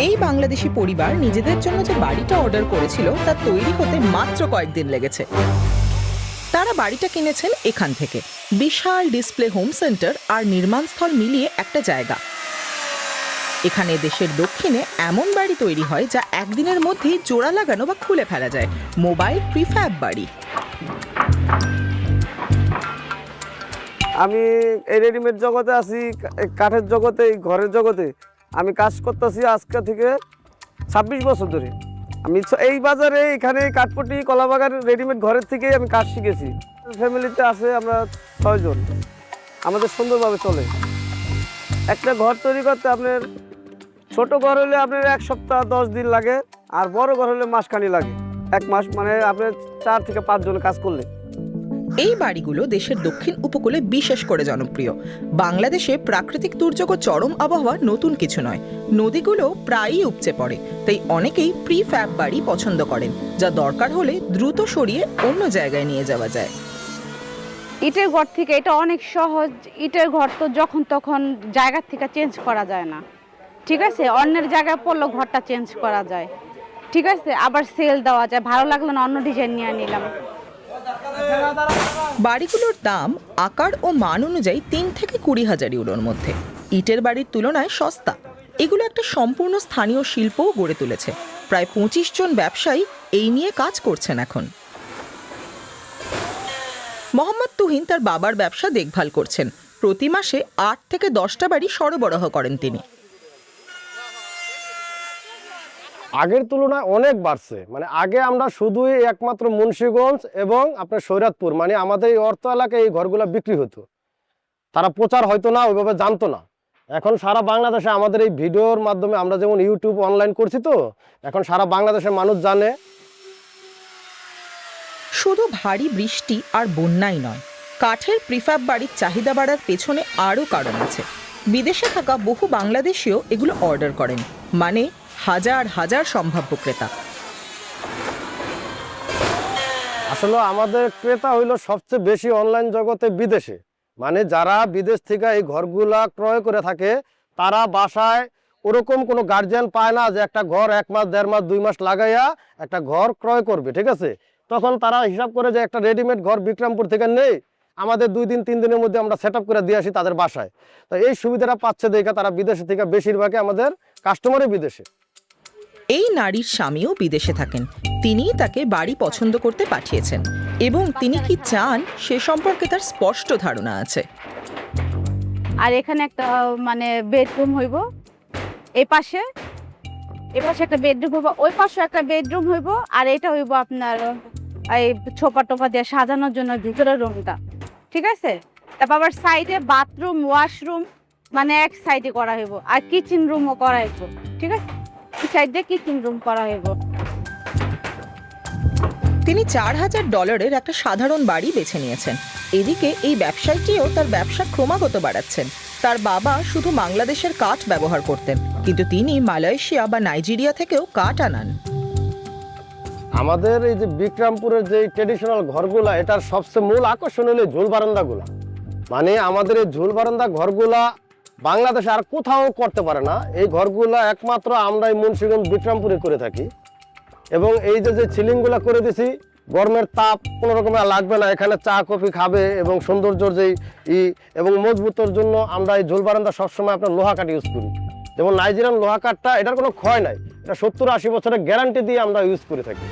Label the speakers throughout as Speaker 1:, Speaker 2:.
Speaker 1: এই বাংলাদেশি পরিবার নিজেদের জন্য যে বাড়িটা অর্ডার করেছিল তা তৈরি হতে মাত্র কয়েকদিন লেগেছে। তারা বাড়িটা কিনেছেন এখান থেকে। বিশাল ডিসপ্লে হোম সেন্টার আর নির্মাণস্থল মিলিয়ে একটা জায়গা। এখানে দেশের দক্ষিণে এমন বাড়ি তৈরি হয় যা একদিনের মধ্যেই জোড়া লাগানো বা খুলে ফেলা যায়। মোবাইল প্রিফ্যাব বাড়ি।
Speaker 2: আমি এই রেডিমেড জগতে আছি, কাঠের জগতে, ঘরের জগতে আমি কাজ করতেছি আজকে থেকে 26 বছর ধরে। আমি এই বাজারে এখানে কাঠপট্টি কলাবাগান রেডিমেড ঘরের থেকেই আমি কাজ শিখেছি। ফ্যামিলিতে আছে আমরা 6 জন, আমাদের সুন্দরভাবে চলে। একটা ঘর তৈরি করতে আপনার ছোট ঘর হলে আপনার 1 সপ্তাহ 10 দিন লাগে, আর বড় ঘর হলে মাসখানি লাগে। 1 মাস মানে আপনার 4 থেকে 5 জন কাজ করলে।
Speaker 1: এই বাড়িগুলো দেশের দক্ষিণ উপকূলে বিশেষ করে জনপ্রিয়। বাংলাদেশে প্রাকৃতিক দুর্যোগ ও চরম আবহাওয়া নতুন কিছু নয়। নদীগুলো প্রায়ই উপচে পড়ে, তাই অনেকেই প্রিফ্যাব বাড়ি পছন্দ করেন, যা দরকার হলে দ্রুত সরিয়ে অন্য জায়গায় নিয়ে যাওয়া যায়।
Speaker 3: ইটের ঘর থেকে এটা অনেক সহজ। ইটের ঘর তো যখন তখন জায়গা থেকে চেঞ্জ করা যায় না, ঠিক আছে? অন্যের জায়গায় পড়লো ঘরটা চেঞ্জ করা যায়, ঠিক আছে? আবার সেল দেওয়া যায়, ভালো লাগলো না অন্য ডিজাইন নিয়ে নিলাম।
Speaker 1: বাড়িগুলোর দাম আকার ও মান অনুযায়ী 3 থেকে 20 হাজার ইউরোর মধ্যে। ইটের বাড়ির তুলনায় সস্তা। এগুলো একটা সম্পূর্ণ স্থানীয় শিল্পও গড়ে তুলেছে। প্রায় 25 জন ব্যবসায়ী এই নিয়ে কাজ করছেন এখন। মোহাম্মদ তুহিন তার বাবার ব্যবসা দেখভাল করছেন। প্রতি মাসে 8 থেকে 10টা বাড়ি সরবরাহ করেন তিনি।
Speaker 4: আগের তুলনায় অনেক বাড়ছে। মানে আগে আমরা শুধুই একমাত্র মুন্সিগঞ্জ এবং আপনার সৈরাতপুর, মানে আমাদের এই অর্থ এলাকায় এই ঘরগুলো বিক্রি হতো। তারা প্রচার হয়তো না, ওইভাবে জানতো না। এখন সারা বাংলাদেশে আমাদের এই ভিডিওর মাধ্যমে, আমরা যেমন ইউটিউব অনলাইন করছি, তো এখন সারা বাংলাদেশের মানুষ জানে।
Speaker 1: শুধু ভারী বৃষ্টি আর বন্যাই নয়, কাঠের প্রিফ্যাব বাড়ির চাহিদা বাড়ার পেছনে আরও কারণ আছে। বিদেশে থাকা বহু বাংলাদেশিও এগুলো অর্ডার করেন, মানে হাজার হাজার সম্ভাব্য ক্রেতা।
Speaker 4: আসলে আমাদের ক্রেতা হইলো সবচেয়ে বেশি অনলাইন জগতে বিদেশে। মানে যারা বিদেশ থেকে এই ঘরগুলা ক্রয় করে থাকে, তারা বাসায় ওরকম কোনো গার্জিয়ান পায় না যে একটা ঘর 1 মাস 1.5 মাস 2 মাস লাগাইয়া একটা ঘর ক্রয় করবে, ঠিক আছে? তখন তারা হিসাব করে যে একটা রেডিমেড ঘর বিক্রমপুর থেকে নেই, আমাদের 2 দিন 3 দিনের মধ্যে আমরা সেট আপ করে দিয়ে আসি তাদের বাসায়। তো এই সুবিধাটা পাচ্ছে দেখে তারা বিদেশে থেকে, বেশিরভাগই আমাদের কাস্টমারই বিদেশে।
Speaker 1: এই নারীর স্বামীও বিদেশে থাকেন। তিনি তাকে বাড়ি পছন্দ করতে পাঠিয়েছেন এবং তিনি কি চান সে সম্পর্কে তার স্পষ্ট ধারণা আছে।
Speaker 3: আর এখানে একটা মানে বেডরুম হইব, এই পাশে একটা বেডরুম হইব, ওই পাশে একটা বেডরুম হইব, আর এটা হইব আপনার এই ছোপা টোপা দিয়ে সাজানোর জন্য ভিতরের রুমটা, ঠিক আছে? তারপর আবার সাইডে বাথরুম, ওয়াশরুম মানে এক সাইডে করা হইব, আর কিচেন রুমও করা হইব, ঠিক আছে? সাইডে কিচেন রুম করা হইব।
Speaker 1: তিনি $4,000 একটা সাধারণ বাড়ি বেছে নিয়েছেন। এদিকে এই ব্যবসায়ীটিও তার ব্যবসা ক্রমাগত বাড়াচ্ছেন। তার বাবা শুধু বাংলাদেশের কাঠ ব্যবহার করতেন, কিন্তু তিনি মালয়েশিয়া বা নাইজেরিয়া থেকেও কাঠ আনান।
Speaker 4: আমাদের এই যে বিক্রমপুরের যে ট্রেডিশনাল ঘরগুলা, এটার সবচেয়ে মূল আকর্ষণ হলো ঝুল বারান্দাগুলা। মানে আমাদের এই ঝুল বারান্দা ঘরগুলা বাংলাদেশে আর কোথাও করতে পারে না। এই ঘরগুলা একমাত্র আমরা এই মুন্সিগঞ্জ বিক্রমপুরে করে থাকি। এবং এই যে সিলিংগুলা করে দিছি, গরমের তাপ কোনো রকমের লাগবে না। এখানে চা কফি খাবে, এবং সৌন্দর্যর যেই এবং মজবুতের জন্য আমরা এই ঝুল বারান্দা সবসময় আপনার লোহা কাঠ ইউজ করি। যেমন নাইজেরিয়ান লোহা কাঠটা, এটার কোনো ক্ষয় নাই। এটা 70-80 বছরের গ্যারান্টি দিয়ে আমরা ইউজ করে থাকি।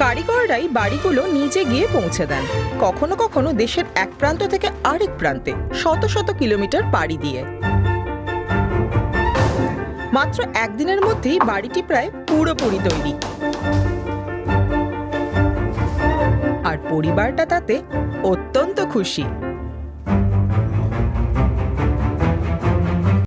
Speaker 1: কারিগররাই বাড়িগুলো নিজে গিয়ে পৌঁছে দেন, কখনো কখনো দেশের এক প্রান্ত থেকে আরেক প্রান্তে শত শত কিলোমিটার পাড়ি দিয়ে। মাত্র একদিনের মধ্যেই বাড়িটি প্রায় পুরোপুরি তৈরি, আর পরিবারটা তাতে অত্যন্ত খুশি।